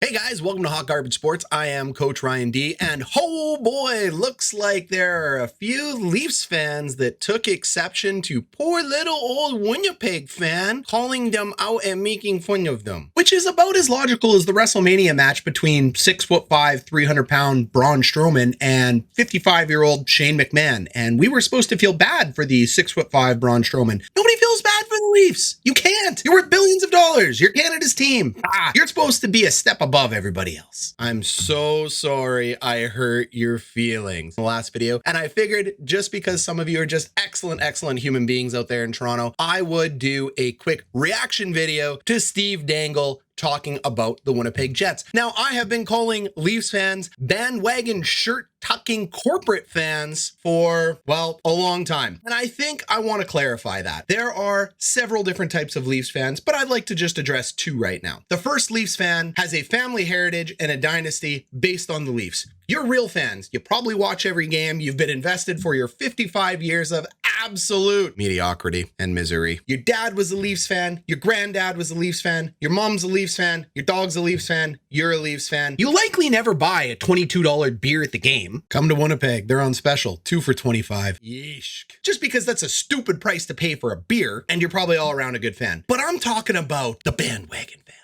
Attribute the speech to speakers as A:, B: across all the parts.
A: Hey guys, welcome to Hot Garbage Sports. I am Coach Ryan D, and oh boy, looks like there are a few Leafs fans that took exception to poor little old Winnipeg fan calling them out and making fun of them, which is about as logical as the WrestleMania match between 6'5", 300-pound Braun Strowman and 55-year-old Shane McMahon. And we were supposed to feel bad for the 6'5" Braun Strowman. Nobody feels bad for the Leafs. You can't. You're worth billions of dollars. You're Canada's team. You're supposed to be a step above everybody else. I'm so sorry I hurt your feelings in the last video. And I figured just because some of you are just excellent human beings out there in Toronto, I would do a quick reaction video to Steve Dangle talking about the Winnipeg Jets. Now, I have been calling Leafs fans bandwagon shirt-tucking corporate fans for, well, a long time. And I think I want to clarify that. There are several different types of Leafs fans, but I'd like to just address two right now. The first Leafs fan has a family heritage and a dynasty based on the Leafs. You're real fans. You probably watch every game. You've been invested for your 55 years of absolute mediocrity and misery. Your dad was a Leafs fan. Your granddad was a Leafs fan. Your mom's a Leafs fan. Your dog's a Leafs fan. You're a Leafs fan. You likely never buy a $22 beer at the game. Come to Winnipeg. They're on special. 2 for $25. Yeesh. Just because that's a stupid price to pay for a beer, and you're probably all around a good fan. But I'm talking about the bandwagon fans.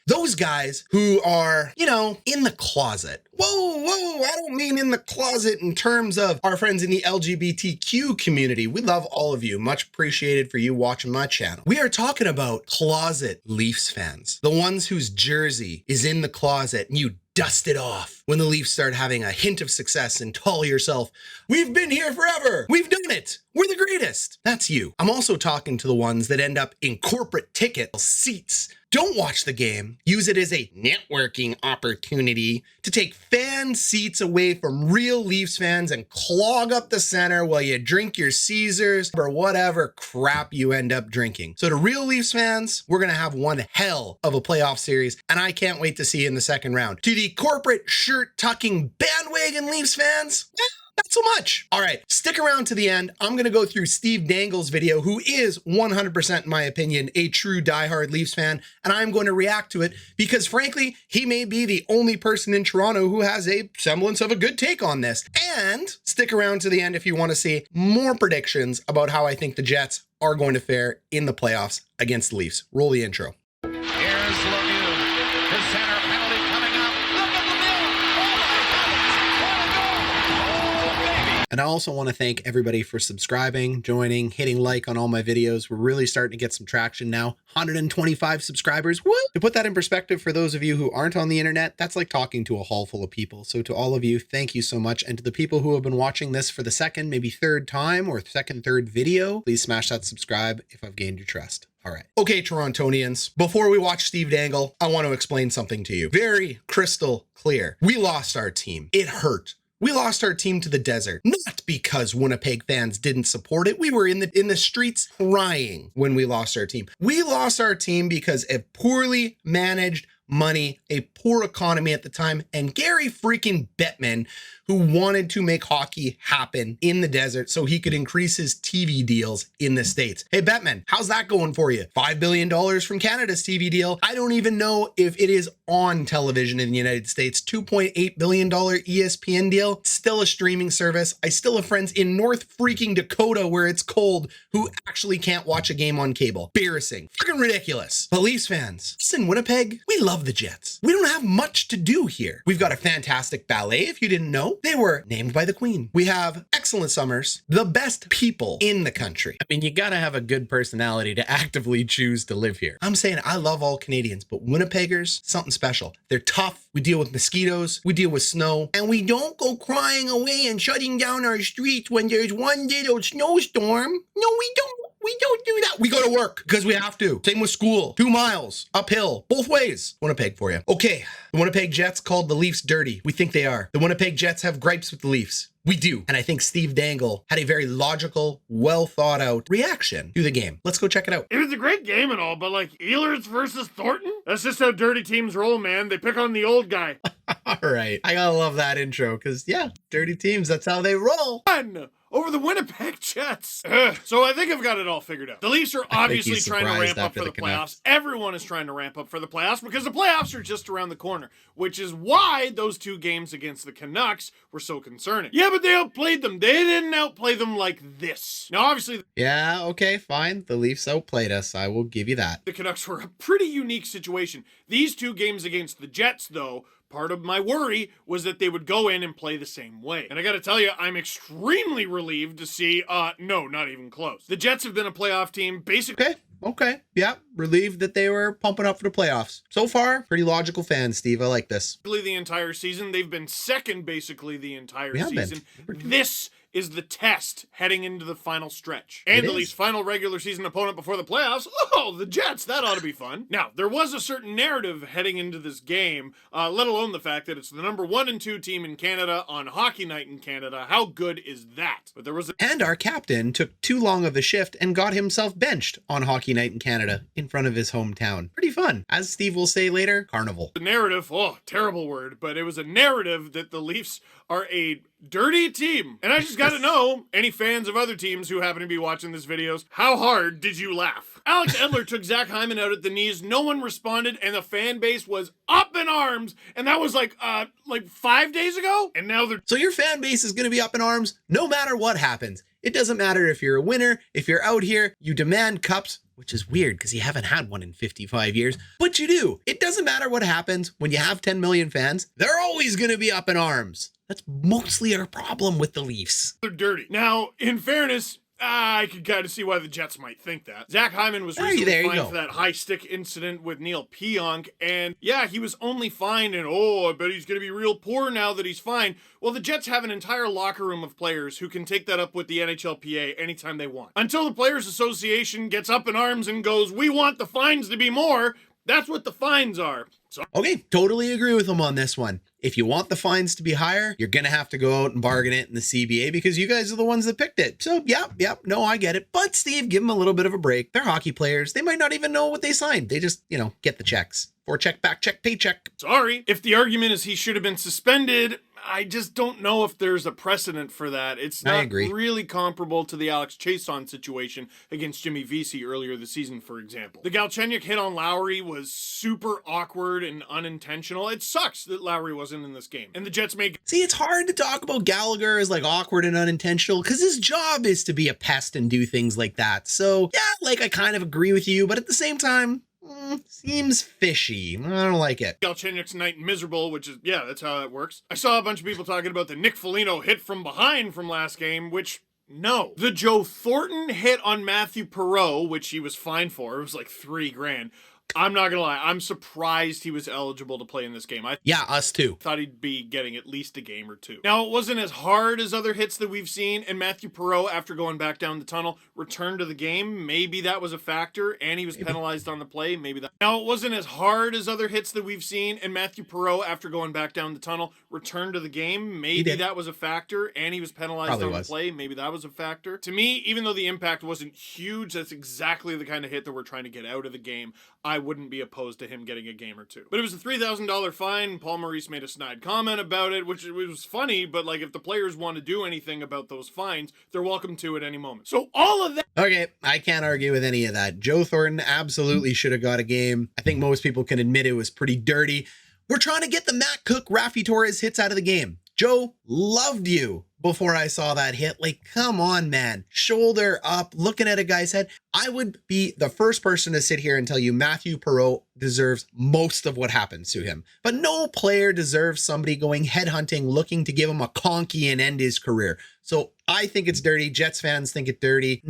A: Those guys who are, you know, in the closet. Whoa, I don't mean in the closet in terms of our friends in the LGBTQ community. We love all of you. Much appreciated for you watching my channel. We are talking about closet Leafs fans. The ones whose jersey is in the closet and you dust it off when the Leafs start having a hint of success and tell yourself, we've been here forever. We've done it. We're the greatest. That's you. I'm also talking to the ones that end up in corporate ticket seats. Don't watch the game. Use it as a networking opportunity to take fan seats away from real Leafs fans and clog up the center while you drink your Caesars or whatever crap you end up drinking. So to real Leafs fans, we're going to have one hell of a playoff series, and I can't wait to see you in the second round. To the corporate shirt-tucking bandwagon Leafs fans, not so much. All right, stick around to the end. I'm going to go through Steve Dangle's video, who is 100%, in my opinion, a true diehard Leafs fan, and I'm going to react to it because, frankly, he may be the only person in Toronto who has a semblance of a good take on this. And stick around to the end if you want to see more predictions about how I think the Jets are going to fare in the playoffs against the Leafs. Roll the intro.
B: Here's Lemieux. The center penalty coming up. Look at Lemieux. Oh, my goodness. What a goal. Oh, baby.
A: And I also want to thank everybody for subscribing, joining, hitting like on all my videos. We're really starting to get some traction now. 125 subscribers. Woo! To put that in perspective for those of you who aren't on the internet, that's like talking to a hall full of people. So to all of you, thank you so much. And to the people who have been watching this for the second, maybe third time or third video, please smash that subscribe if I've gained your trust. All right. Okay, Torontonians, before we watch Steve Dangle, I want to explain something to you. Very crystal clear. We lost our team. It hurt. We lost our team to the desert, not because Winnipeg fans didn't support it. We were in the streets crying when we lost our team. We lost our team because of poorly managed money, a poor economy at the time, and Gary freaking Bettman, who wanted to make hockey happen in the desert so he could increase his TV deals in the States. Hey, Bettman, how's that going for you? $5 billion from Canada's TV deal. I don't even know if it is on television in the United States. $2.8 billion ESPN deal, still a streaming service. I still have friends in North freaking Dakota where it's cold who actually can't watch a game on cable. Embarrassing. Freaking ridiculous. But Leafs fans, listen, Winnipeg, we love the Jets. We don't have much to do here. We've got a fantastic ballet, if you didn't know. They were named by the Queen. We have excellent summers, the best people in the country. I mean, you gotta have a good personality to actively choose to live here. I'm saying I love all Canadians, but Winnipeggers, something special. They're tough. We deal with mosquitoes. We deal with snow. And we don't go crying away and shutting down our streets when there's one little snowstorm. No, we don't. We don't do that. We go to work because we have to. Same with school. 2 miles uphill, both ways. Winnipeg for you. Okay, the Winnipeg Jets called the Leafs dirty. We think they are. The Winnipeg Jets have gripes with the Leafs. We do. And I think Steve Dangle had a very logical, well thought out reaction to the game. Let's go check it out.
C: It was a great game and all, but like Ehlers versus Thornton? That's just how dirty teams roll, man. They pick on the old guy.
A: All right. I gotta love that intro because, yeah, dirty teams, that's how they roll.
C: 1 over the Winnipeg Jets. So I think I've got it all figured out. The Leafs are obviously trying to ramp up for the playoffs. Everyone is trying to ramp up for the playoffs because the playoffs are just around the corner, which is why those 2 games against the Canucks were so concerning. Yeah, but they outplayed them. They didn't outplay them like this. Now, obviously...
A: Yeah, okay, fine. The Leafs outplayed us. I will give you that.
C: The Canucks were a pretty unique situation. These 2 games against the Jets, though, part of my worry was that they would go in and play the same way. And I gotta tell you, I'm extremely relieved to see, no, not even close. The Jets have been a playoff team basically...
A: Okay. Yeah. Relieved that they were pumping up for the playoffs. So far, pretty logical fans, Steve. I like this.
C: The entire season. They've been second basically the entire season. This is the test heading into the final stretch. And the Leafs' final regular season opponent before the playoffs, the Jets. That ought to be fun. Now, there was a certain narrative heading into this game, let alone the fact that it's the number 1 and 2 team in Canada on Hockey Night in Canada. How good is that? But there was
A: And our captain took too long of a shift and got himself benched on Hockey Night in Canada in front of his hometown. Pretty fun. As Steve will say later, carnival.
C: The narrative, terrible word, but it was a narrative that the Leafs are a dirty team. And I just gotta know, any fans of other teams who happen to be watching this videos, how hard did you laugh? Alex Edler took Zach Hyman out at the knees. No one responded, and the fan base was up in arms. And that was like 5 days ago. And now they're...
A: So your fan base is going to be up in arms no matter what happens. It doesn't matter if you're a winner, if you're out here, you demand cups, which is weird because you haven't had one in 55 years, but you do. It doesn't matter what happens when you have 10 million fans. They're always going to be up in arms. That's mostly our problem with the Leafs.
C: They're dirty. Now, in fairness, I could kind of see why the Jets might think that. Zach Hyman was recently fined for that high stick incident with Neil Pionk, and yeah, he was only fined, and I bet he's going to be real poor now that he's fined. Well, the Jets have an entire locker room of players who can take that up with the NHLPA anytime they want. Until the Players Association gets up in arms and goes, we want the fines to be more, that's what the fines are. So
A: okay, totally agree with him on this one. If you want the fines to be higher, you're going to have to go out and bargain it in the CBA because you guys are the ones that picked it. So no, I get it. But Steve, give them a little bit of a break. They're hockey players. They might not even know what they signed. They just, get the checks. Forecheck, back check, paycheck.
C: Sorry. If the argument is he should have been suspended, I just don't know if there's a precedent for that. It's not really comparable to the Alex Chason situation against Jimmy Vesey earlier this season, for example. The Galchenyuk hit on Lowry was super awkward and unintentional. It sucks that Lowry wasn't in this game. And the Jets made...
A: See, it's hard to talk about Gallagher as awkward and unintentional because his job is to be a pest and do things like that. So yeah, I kind of agree with you, but at the same time, seems fishy. I don't like it.
C: Galchenyuk's night miserable, which is, that's how it works. I saw a bunch of people talking about the Nick Foligno hit from behind from last game, which... No. The Joe Thornton hit on Matthew Perreault, which he was fined for, it was $3,000. I'm not gonna lie, I'm surprised he was eligible to play in this game.
A: Us too.
C: Thought he'd be getting at least a game or two. Now, it wasn't as hard as other hits that we've seen, and Matthew Perreault, after going back down the tunnel, returned to the game. Maybe that was a factor, and he was penalized on the play. Maybe that. Now, it wasn't as hard as other hits that we've seen, and Matthew Perreault, after going back down the tunnel, returned to the game. Maybe that was a factor, and he was penalized on the play. Maybe that was a factor. To me, even though the impact wasn't huge, that's exactly the kind of hit that we're trying to get out of the game. I wouldn't be opposed to him getting a game or two. But it was a $3,000 fine. Paul Maurice made a snide comment about it, which was funny, but if the players want to do anything about those fines, they're welcome to at any moment. So all of that...
A: Okay, I can't argue with any of that. Joe Thornton absolutely should have got a game. I think most people can admit it was pretty dirty. We're trying to get the Matt Cook, Rafi Torres hits out of the game. Joe, loved you before I saw that hit. Come on, man. Shoulder up, looking at a guy's head. I would be the first person to sit here and tell you Matthew Perreault deserves most of what happens to him. But no player deserves somebody going headhunting, looking to give him a conky and end his career. So I think it's dirty. Jets fans think it's dirty.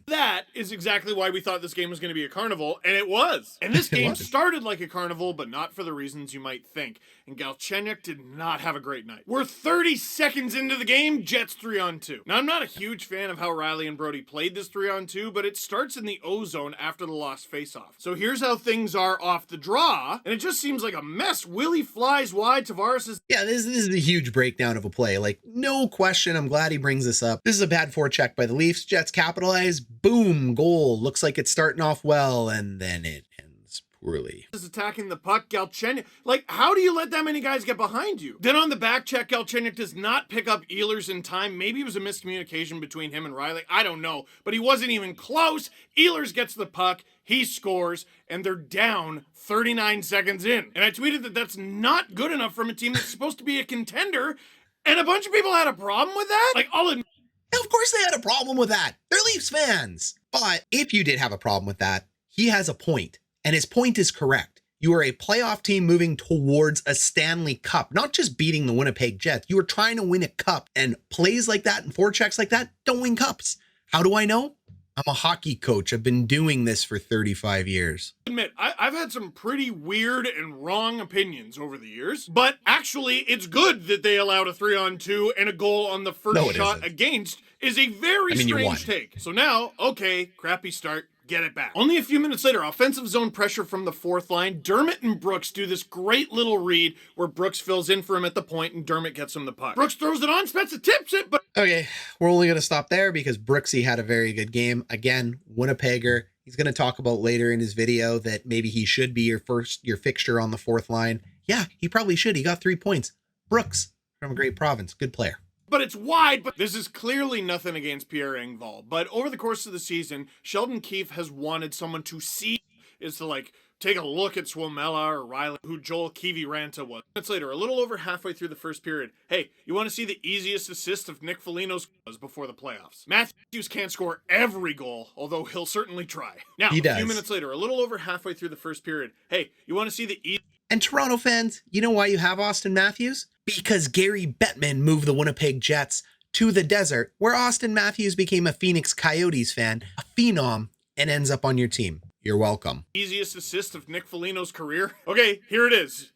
C: That is exactly why we thought this game was going to be a carnival, and it was. And this game started like a carnival, but not for the reasons you might think. And Galchenyuk did not have a great night. We're 30 seconds into the game, Jets 3-on-2. Now, I'm not a huge fan of how Riley and Brody played this 3-on-2, but it starts in the O-zone after the lost faceoff. So here's how things are off the draw, and it just seems like a mess. Willie flies wide, Tavares is...
A: Yeah, this is a huge breakdown of a play. No question, I'm glad he brings this up. This is a bad forecheck by the Leafs. Jets capitalize. Boom, goal. Looks like it's starting off well, and then it ends poorly.
C: Is attacking the puck. Galchenyuk, like, how do you let that many guys get behind you? Then on the back check, Galchenyuk does not pick up Ehlers in time. Maybe it was a miscommunication between him and Riley. I don't know, but he wasn't even close. Ehlers gets the puck, he scores, and they're down 39 seconds in. And I tweeted that that's not good enough from a team that's supposed to be a contender, and a bunch of people had a problem with that. Like, I'll admit,
A: Now, of course they had a problem with that. They're Leafs fans. But if you did have a problem with that, he has a point. And his point is correct. You are a playoff team moving towards a Stanley Cup, not just beating the Winnipeg Jets. You are trying to win a cup, and plays like that and forechecks like that don't win cups. How do I know? I'm a hockey coach. I've been doing this for 35 years.
C: admit, I've had some pretty weird and wrong opinions over the years, but actually it's good that they allowed a 3-on-2 and a goal on the first shot against is a very strange take. So now, okay, crappy start. Get it back. Only a few minutes later, offensive zone pressure from the fourth line. Dermott and Brooks do this great little read where Brooks fills in for him at the point and Dermott gets him the puck. Brooks throws it on, Spencer tips it, but...
A: Okay, we're only going to stop there because Brooksy had a very good game. Again, Winnipegger. He's going to talk about later in his video that maybe he should be your fixture on the fourth line. Yeah, he probably should. He got 3 points. Brooks from a great province. Good player.
C: But it's wide, but this is clearly nothing against Pierre Engvall. But over the course of the season, Sheldon Keefe has wanted someone to see, is to like take a look at Swomella or Riley, who Joel Kiviranta was. Minutes later, a little over halfway through the first period, hey, you want to see the easiest assist of Nick Foligno's was before the playoffs. Matthews can't score every goal, although he'll certainly try. Now, a few minutes later, a little over halfway through the first period, hey, you want to see the easiest...
A: And Toronto fans, you know why you have Austin Matthews? Because Gary Bettman moved the Winnipeg Jets to the desert, where Austin Matthews became a Phoenix Coyotes fan, a phenom, and ends up on your team. You're welcome.
C: Easiest assist of Nick Foligno's career? Okay, here it is.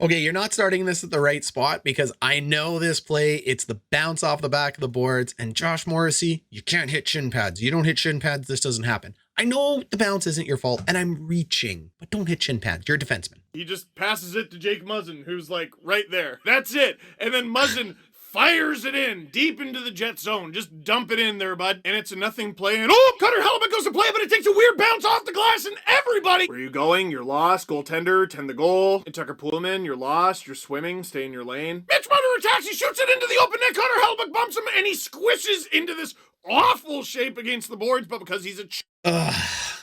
A: Okay, you're not starting this at the right spot because I know this play. It's the bounce off the back of the boards. And Josh Morrissey, you can't hit shin pads. You don't hit shin pads, this doesn't happen. I know the bounce isn't your fault, and I'm reaching, but don't hit shin pads. You're a defenseman.
C: He just passes it to Jake Muzzin, who's like right there. That's it. And then Muzzin fires it in deep into the Jet zone. Just dump it in there, bud. And it's a nothing play. And oh, Cutter Hellman goes to play, but it takes a weird bounce off the glass, and everybody... Where are you going? You're lost. Goaltender, tend the goal. And Tucker Pullman, you're lost. You're swimming. Stay in your lane. Mitch Marner attacks. He shoots it into the open net. Cutter Hellman bumps him, and he squishes into this awful shape against the boards, but because he's a...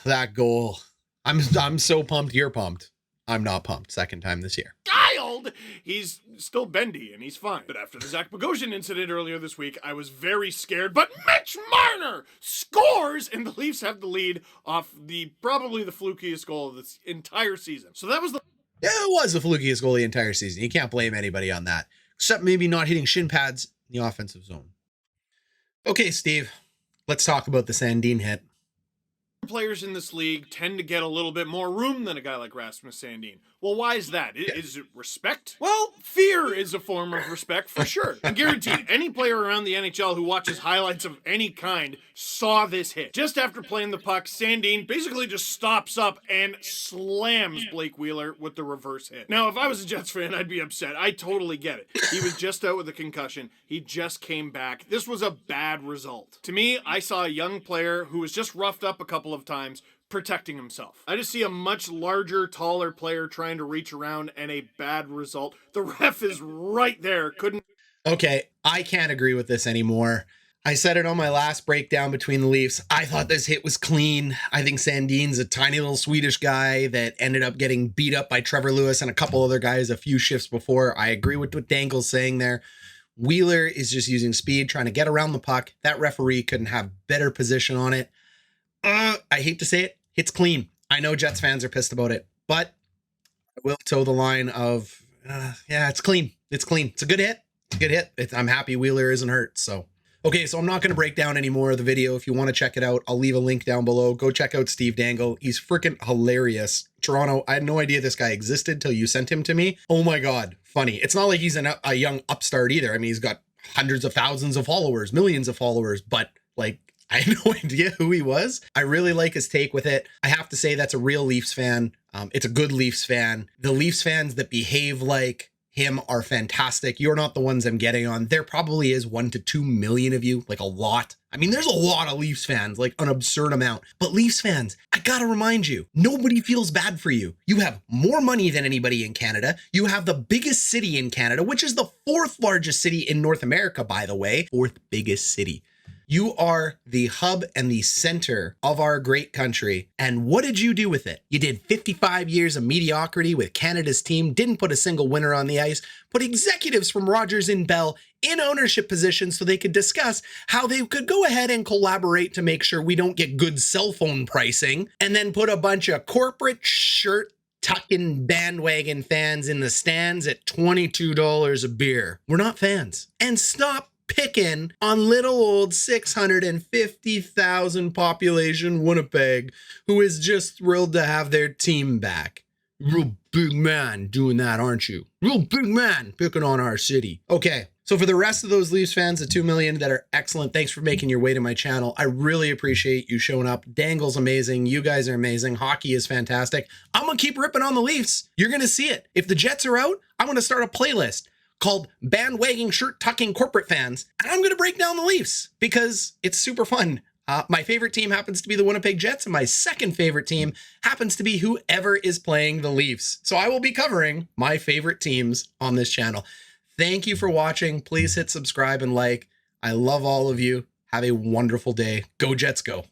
A: That goal. I'm so pumped. You're pumped. I'm not pumped. Second time this year.
C: Child! He's still bendy and he's fine. But after the Zach Bogosian incident earlier this week, I was very scared. But Mitch Marner scores, and the Leafs have the lead off probably the flukiest goal of this entire season. So that was the...
A: Yeah, it was the flukiest goal of the entire season. You can't blame anybody on that. Except maybe not hitting shin pads in the offensive zone. Okay, Steve. Let's talk about the Sandin hit.
C: Players in this league tend to get a little bit more room than a guy like Rasmus Sandin. Well, why is that? Is it respect? Well, fear is a form of respect for sure. And guaranteed, any player around the NHL who watches highlights of any kind saw this hit. Just after playing the puck, Sandin basically just stops up and slams Blake Wheeler with the reverse hit. Now, if I was a Jets fan, I'd be upset. I totally get it. He was just out with a concussion. He just came back. This was a bad result. To me, I saw a young player who was just roughed up a couple of times protecting himself. I just see a much larger, taller player trying to reach around and a bad result. The ref is right there.
A: Okay, I can't agree with this anymore. I said it on my last breakdown between the Leafs. I thought this hit was clean. I think Sandin's a tiny little Swedish guy that ended up getting beat up by Trevor Lewis and a couple other guys a few shifts before. I agree with what Dangle's saying there. Wheeler is just using speed, trying to get around the puck. That referee couldn't have better position on it. I hate to say it, it's clean. I know Jets fans are pissed about it, but I will toe the line of, yeah, it's clean. It's clean. It's a good hit. It's a good hit. I'm happy Wheeler isn't hurt. So, okay, so I'm not going to break down any more of the video. If you want to check it out, I'll leave a link down below. Go check out Steve Dangle. He's freaking hilarious. Toronto, I had no idea this guy existed till you sent him to me. Oh my God, funny. It's not like he's a young upstart either. I mean, he's got hundreds of thousands of followers, millions of followers, but like, I had no idea who he was. I really like his take with it. I have to say that's a real Leafs fan. It's a good Leafs fan. The Leafs fans that behave like him are fantastic. You're not the ones I'm getting on. There probably is 1 to 2 million of you, like a lot. I mean, there's a lot of Leafs fans, like an absurd amount. But Leafs fans, I gotta remind you, nobody feels bad for you. You have more money than anybody in Canada. You have the biggest city in Canada, which is the 4th largest city in North America, by the way. 4th biggest city. You are the hub and the center of our great country. And what did you do with it? You did 55 years of mediocrity with Canada's team, didn't put a single winner on the ice, put executives from Rogers and Bell in ownership positions so they could discuss how they could go ahead and collaborate to make sure we don't get good cell phone pricing, and then put a bunch of corporate shirt tucking bandwagon fans in the stands at $22 a beer. We're not fans. And stop picking on little old 650,000 population Winnipeg, who is just thrilled to have their team back. Real big man doing that, aren't you? Real big man picking on our city. Okay, so for the rest of those Leafs fans, the 2 million that are excellent, thanks for making your way to my channel. I really appreciate you showing up. Dangle's amazing. You guys are amazing. Hockey is fantastic. I'm going to keep ripping on the Leafs. You're going to see it. If the Jets are out, I'm going to start a playlist called Bandwagging Shirt Tucking Corporate Fans, and I'm going to break down the Leafs because it's super fun. My favorite team happens to be the Winnipeg Jets, and my second favorite team happens to be whoever is playing the Leafs. So I will be covering my favorite teams on this channel. Thank you for watching. Please hit subscribe and like. I love all of you. Have a wonderful day. Go Jets, go.